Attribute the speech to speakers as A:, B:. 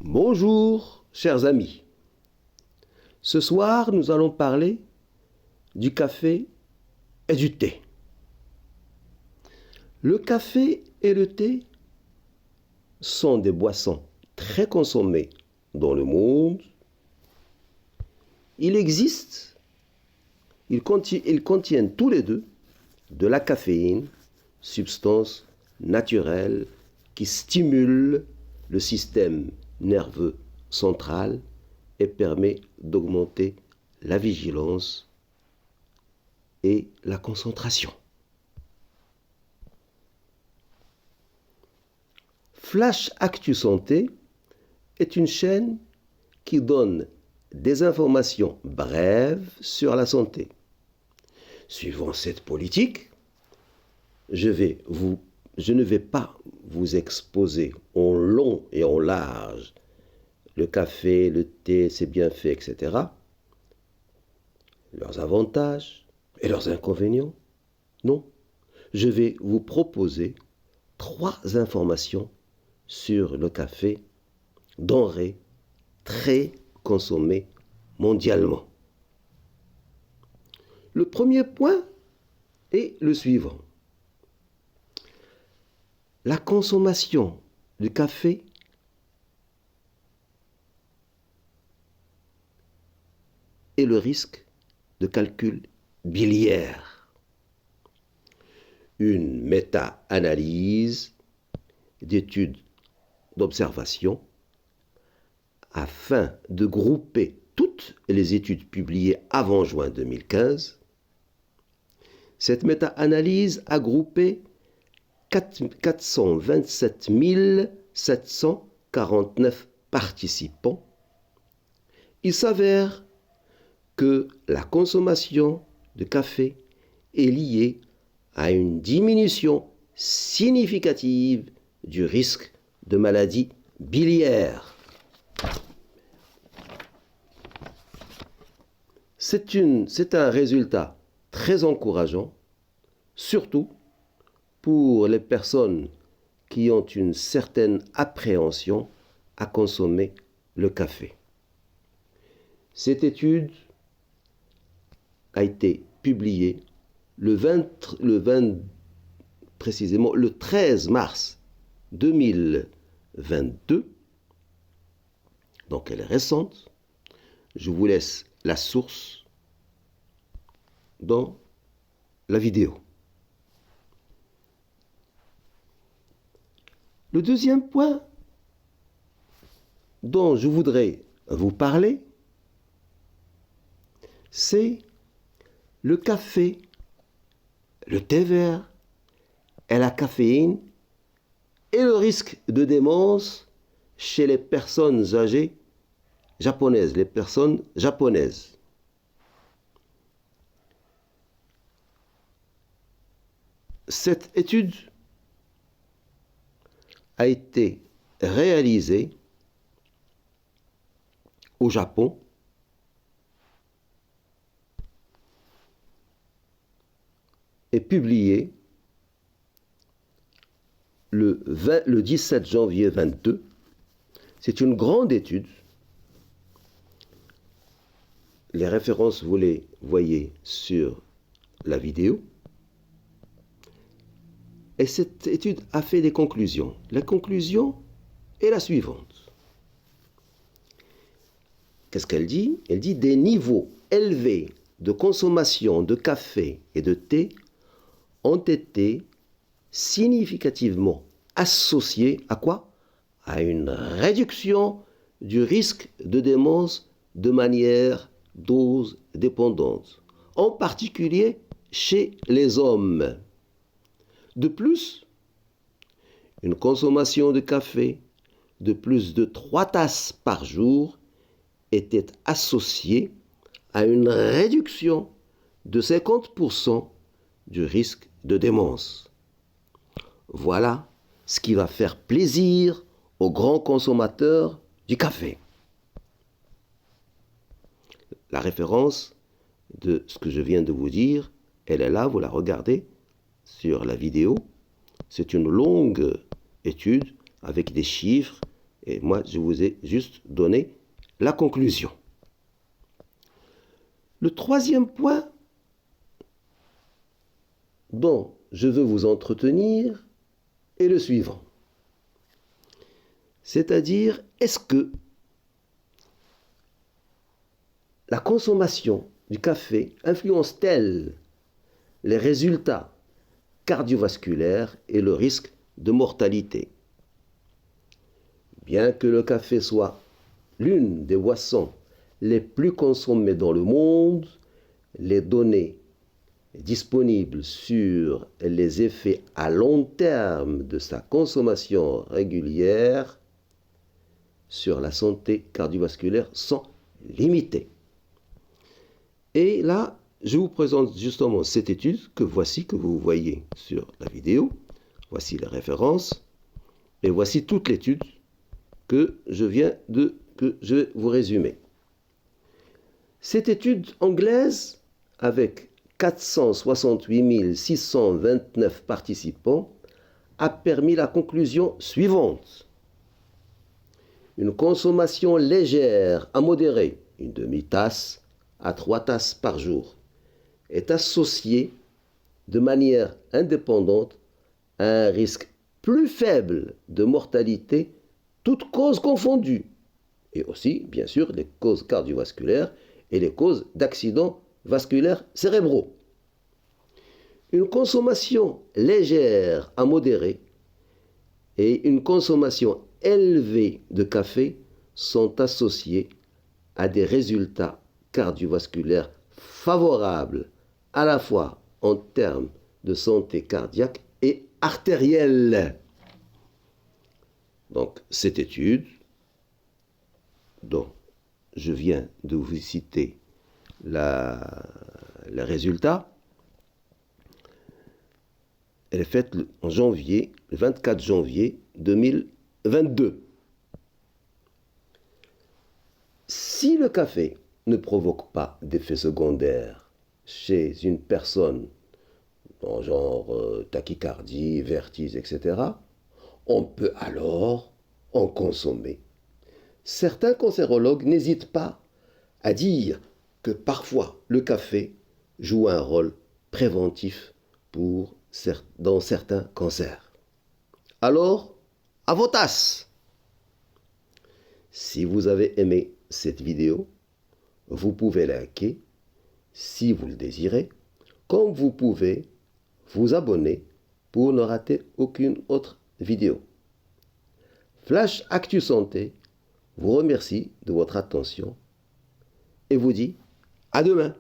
A: Bonjour, chers amis. Ce soir, nous allons parler du café et du thé. Le café et le thé sont des boissons très consommées dans le monde. Ils contiennent tous les deux de la caféine, substance naturelle qui stimule le système nerveux central et permet d'augmenter la vigilance et la concentration. Flash Actu Santé est une chaîne qui donne des informations brèves sur la santé. Suivant cette politique, je ne vais pas vous exposer en long et en large le café, le thé, ses bienfaits, etc., leurs avantages et leurs inconvénients. Non, je vais vous proposer 3 informations sur le café, denrée très consommée mondialement. Le premier point est le suivant. La consommation du café et le risque de calcul biliaire. Une méta-analyse d'études d'observation afin de grouper toutes les études publiées avant juin 2015. Cette méta-analyse a groupé 427 749 participants. Il s'avère que la consommation de café est liée à une diminution significative du risque de maladie biliaire. C'est un résultat très encourageant, surtout pour les personnes qui ont une certaine appréhension à consommer le café. Cette étude a été publiée précisément le 13 mars 2022. Donc elle est récente. Je vous laisse la source dans la vidéo. Le deuxième point dont je voudrais vous parler, c'est le café, le thé vert et la caféine et le risque de démence chez les personnes âgées japonaises, les personnes japonaises. Cette étude a été réalisée au Japon et publiée le 17 janvier 2022. C'est une grande étude. Les références, vous les voyez sur la vidéo. Et cette étude a fait des conclusions. La conclusion est la suivante. Qu'est-ce qu'elle dit? Elle dit des niveaux élevés de consommation de café et de thé ont été significativement associés à quoi? À une réduction du risque de démence de manière dose dépendante, en particulier chez les hommes. De plus, une consommation de café de plus de 3 tasses par jour était associée à une réduction de 50% du risque de démence. Voilà ce qui va faire plaisir aux grands consommateurs du café. La référence de ce que je viens de vous dire, elle est là, vous la regardez sur la vidéo. C'est une longue étude avec des chiffres Et moi, je vous ai juste donné la conclusion. Le troisième point dont je veux vous entretenir est le suivant. C'est-à-dire, est-ce que la consommation du café influence-t-elle les résultats cardiovasculaires et le risque de mortalité? Bien que le café soit l'une des boissons les plus consommées dans le monde, les données disponibles sur les effets à long terme de sa consommation régulière sur la santé cardiovasculaire sont limitées. Et là, je vous présente justement cette étude que vous voyez sur la vidéo. Voici les références et voici toute l'étude que je vais vous résumer. Cette étude anglaise, avec 468 629 participants, a permis la conclusion suivante. Une consommation légère à modérée, une demi-tasse à 3 tasses par jour, est associée de manière indépendante à un risque plus faible de mortalité, toutes causes confondues, et aussi, bien sûr, les causes cardiovasculaires et les causes d'accidents vasculaires cérébraux. Une consommation légère à modérée et une consommation élevée de café sont associées à des résultats cardiovasculaires favorables à la fois en termes de santé cardiaque et artérielle. Donc, cette étude dont je viens de vous citer les résultats, elle est faite en janvier, le 24 janvier 2022. Si le café ne provoque pas d'effets secondaires chez une personne, genre tachycardie, vertige, etc., on peut alors en consommer. Certains cancérologues n'hésitent pas à dire que parfois le café joue un rôle préventif dans certains cancers. Alors, à vos tasses! Si vous avez aimé cette vidéo, vous pouvez liker si vous le désirez, comme vous pouvez vous abonner pour ne rater aucune autre vidéo. Flash Actu Santé vous remercie de votre attention et vous dit à demain.